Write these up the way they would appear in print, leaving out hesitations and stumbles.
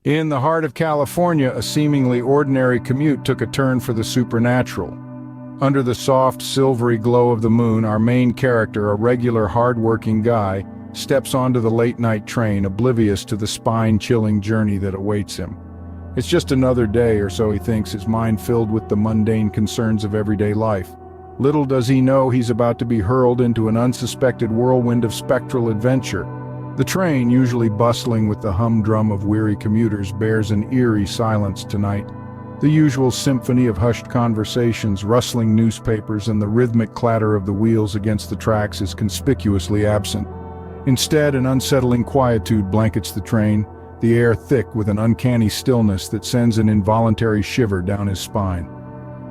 In the heart of California, a seemingly ordinary commute took a turn for the supernatural. Under the soft, silvery glow of the moon, our main character, a regular, hard-working guy, steps onto the late-night train, oblivious to the spine-chilling journey that awaits him. It's just another day, or so he thinks, his mind filled with the mundane concerns of everyday life. Little does he know he's about to be hurled into an unsuspected whirlwind of spectral adventure. The train, usually bustling with the humdrum of weary commuters, bears an eerie silence tonight. The usual symphony of hushed conversations, rustling newspapers, and the rhythmic clatter of the wheels against the tracks is conspicuously absent. Instead, an unsettling quietude blankets the train, the air thick with an uncanny stillness that sends an involuntary shiver down his spine.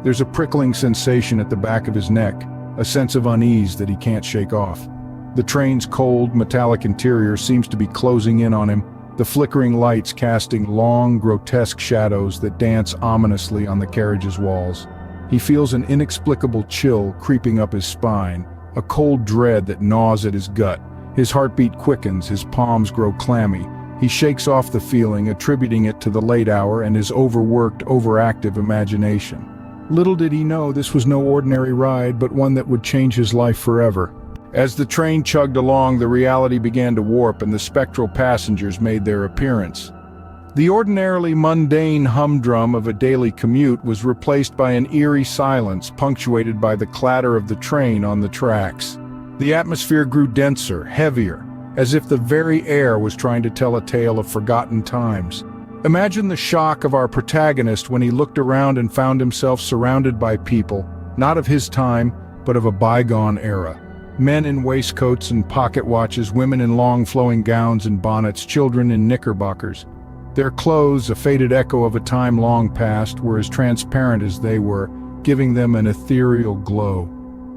There's a prickling sensation at the back of his neck, a sense of unease that he can't shake off. The train's cold, metallic interior seems to be closing in on him, the flickering lights casting long, grotesque shadows that dance ominously on the carriage's walls. He feels an inexplicable chill creeping up his spine, a cold dread that gnaws at his gut. His heartbeat quickens, his palms grow clammy. He shakes off the feeling, attributing it to the late hour and his overworked, overactive imagination. Little did he know this was no ordinary ride, but one that would change his life forever. As the train chugged along, the reality began to warp and the spectral passengers made their appearance. The ordinarily mundane humdrum of a daily commute was replaced by an eerie silence punctuated by the clatter of the train on the tracks. The atmosphere grew denser, heavier, as if the very air was trying to tell a tale of forgotten times. Imagine the shock of our protagonist when he looked around and found himself surrounded by people, not of his time, but of a bygone era. Men in waistcoats and pocket watches, women in long flowing gowns and bonnets, children in knickerbockers. Their clothes, a faded echo of a time long past, were as transparent as they were, giving them an ethereal glow.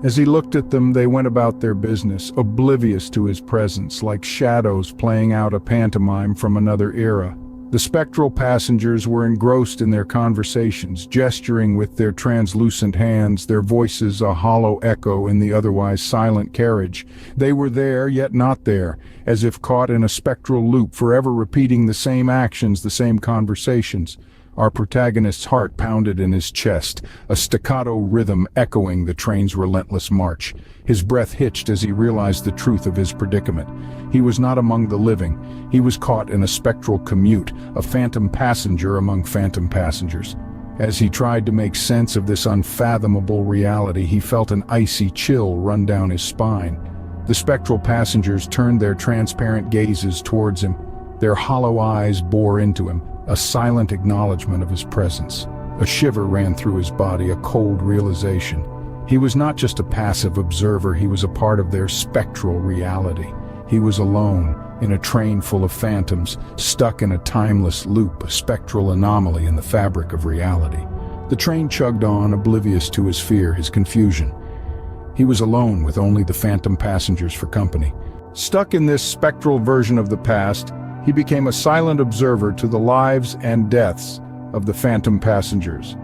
As he looked at them, they went about their business, oblivious to his presence, like shadows playing out a pantomime from another era. The spectral passengers were engrossed in their conversations, gesturing with their translucent hands, their voices a hollow echo in the otherwise silent carriage. They were there, yet not there, as if caught in a spectral loop, forever repeating the same actions, the same conversations. Our protagonist's heart pounded in his chest, a staccato rhythm echoing the train's relentless march. His breath hitched as he realized the truth of his predicament. He was not among the living. He was caught in a spectral commute, a phantom passenger among phantom passengers. As he tried to make sense of this unfathomable reality, he felt an icy chill run down his spine. The spectral passengers turned their transparent gazes towards him. Their hollow eyes bore into him, a silent acknowledgement of his presence. A shiver ran through his body, a cold realization. He was not just a passive observer, he was a part of their spectral reality. He was alone, in a train full of phantoms, stuck in a timeless loop, a spectral anomaly in the fabric of reality. The train chugged on, oblivious to his fear, his confusion. He was alone with only the phantom passengers for company. Stuck in this spectral version of the past, he became a silent observer to the lives and deaths of the phantom passengers.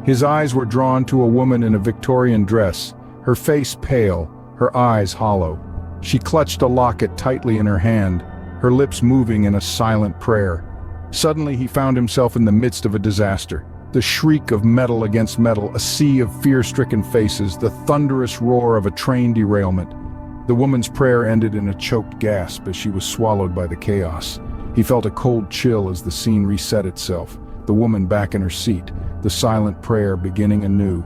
His eyes were drawn to a woman in a Victorian dress, her face pale, her eyes hollow. She clutched a locket tightly in her hand, her lips moving in a silent prayer. Suddenly he found himself in the midst of a disaster. The shriek of metal against metal, a sea of fear-stricken faces, the thunderous roar of a train derailment. The woman's prayer ended in a choked gasp as she was swallowed by the chaos. He felt a cold chill as the scene reset itself, the woman back in her seat, the silent prayer beginning anew.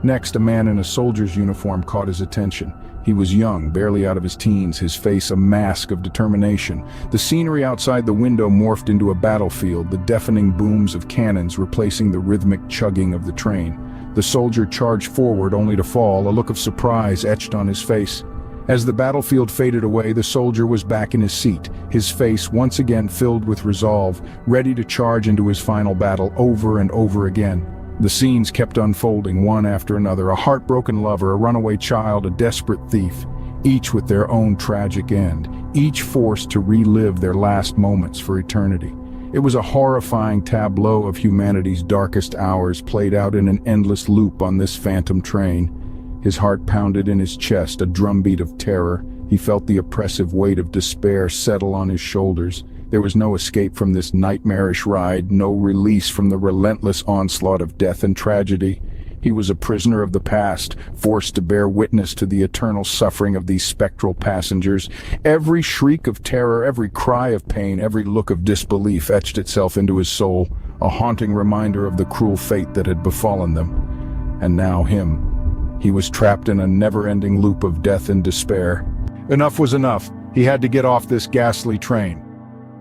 Next, a man in a soldier's uniform caught his attention. He was young, barely out of his teens, his face a mask of determination. The scenery outside the window morphed into a battlefield, the deafening booms of cannons replacing the rhythmic chugging of the train. The soldier charged forward only to fall, a look of surprise etched on his face. As the battlefield faded away, the soldier was back in his seat, his face once again filled with resolve, ready to charge into his final battle over and over again. The scenes kept unfolding, one after another, a heartbroken lover, a runaway child, a desperate thief, each with their own tragic end, each forced to relive their last moments for eternity. It was a horrifying tableau of humanity's darkest hours played out in an endless loop on this phantom train. His heart pounded in his chest, a drumbeat of terror. He felt the oppressive weight of despair settle on his shoulders. There was no escape from this nightmarish ride, no release from the relentless onslaught of death and tragedy. He was a prisoner of the past, forced to bear witness to the eternal suffering of these spectral passengers. Every shriek of terror, every cry of pain, every look of disbelief etched itself into his soul, a haunting reminder of the cruel fate that had befallen them. And now him. He was trapped in a never-ending loop of death and despair. Enough was enough. He had to get off this ghastly train.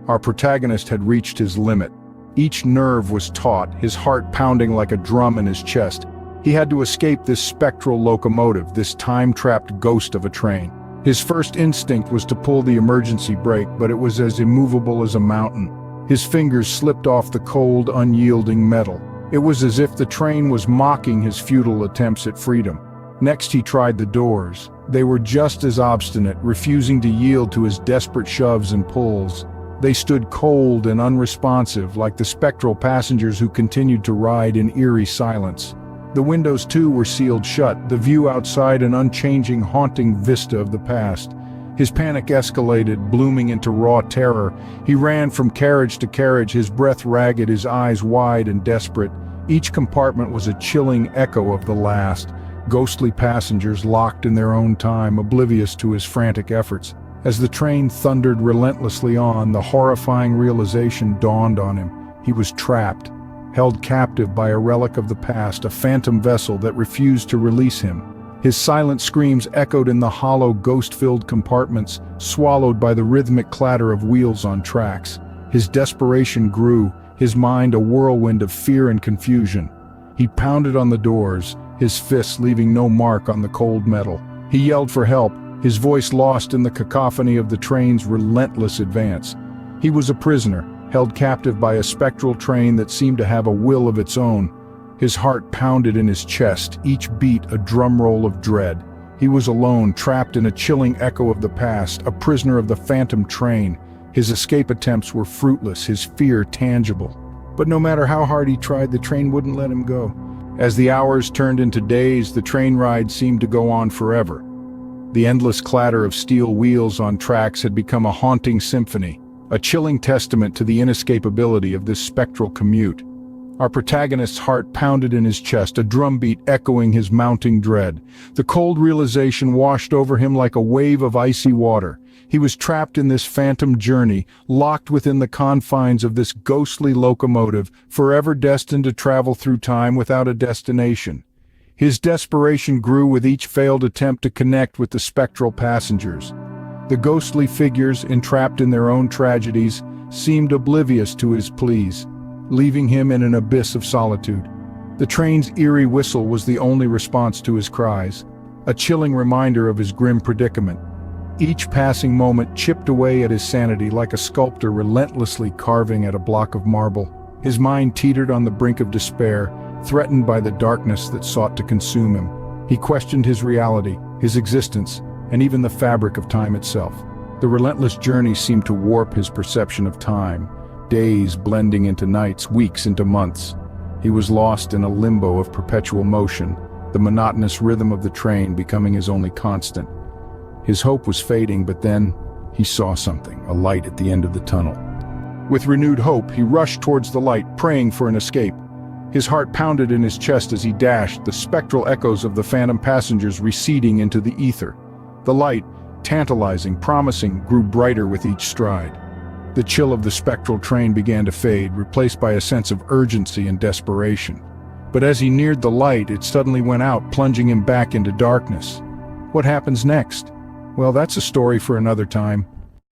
Our protagonist had reached his limit. Each nerve was taut, his heart pounding like a drum in his chest. He had to escape this spectral locomotive, this time-trapped ghost of a train. His first instinct was to pull the emergency brake, but it was as immovable as a mountain. His fingers slipped off the cold, unyielding metal. It was as if the train was mocking his futile attempts at freedom. Next he tried the doors. They were just as obstinate, refusing to yield to his desperate shoves and pulls. They stood cold and unresponsive, like the spectral passengers who continued to ride in eerie silence. The windows, too, were sealed shut, the view outside an unchanging, haunting vista of the past. His panic escalated, blooming into raw terror. He ran from carriage to carriage, his breath ragged, his eyes wide and desperate. Each compartment was a chilling echo of the last. Ghostly passengers locked in their own time, oblivious to his frantic efforts. As the train thundered relentlessly on, the horrifying realization dawned on him. He was trapped, held captive by a relic of the past, a phantom vessel that refused to release him. His silent screams echoed in the hollow, ghost-filled compartments, swallowed by the rhythmic clatter of wheels on tracks. His desperation grew, his mind a whirlwind of fear and confusion. He pounded on the doors, his fists leaving no mark on the cold metal. He yelled for help, his voice lost in the cacophony of the train's relentless advance. He was a prisoner, held captive by a spectral train that seemed to have a will of its own. His heart pounded in his chest, each beat a drumroll of dread. He was alone, trapped in a chilling echo of the past, a prisoner of the phantom train. His escape attempts were fruitless, his fear tangible. But no matter how hard he tried, the train wouldn't let him go. As the hours turned into days, the train ride seemed to go on forever. The endless clatter of steel wheels on tracks had become a haunting symphony, a chilling testament to the inescapability of this spectral commute. Our protagonist's heart pounded in his chest, a drumbeat echoing his mounting dread. The cold realization washed over him like a wave of icy water. He was trapped in this phantom journey, locked within the confines of this ghostly locomotive, forever destined to travel through time without a destination. His desperation grew with each failed attempt to connect with the spectral passengers. The ghostly figures, entrapped in their own tragedies, seemed oblivious to his pleas, leaving him in an abyss of solitude. The train's eerie whistle was the only response to his cries, a chilling reminder of his grim predicament. Each passing moment chipped away at his sanity like a sculptor relentlessly carving at a block of marble. His mind teetered on the brink of despair, threatened by the darkness that sought to consume him. He questioned his reality, his existence, and even the fabric of time itself. The relentless journey seemed to warp his perception of time, days blending into nights, weeks into months. He was lost in a limbo of perpetual motion, the monotonous rhythm of the train becoming his only constant. His hope was fading, but then he saw something, a light at the end of the tunnel. With renewed hope, he rushed towards the light, praying for an escape. His heart pounded in his chest as he dashed, the spectral echoes of the phantom passengers receding into the ether. The light, tantalizing, promising, grew brighter with each stride. The chill of the spectral train began to fade, replaced by a sense of urgency and desperation. But as he neared the light, it suddenly went out, plunging him back into darkness. What happens next? Well, that's a story for another time.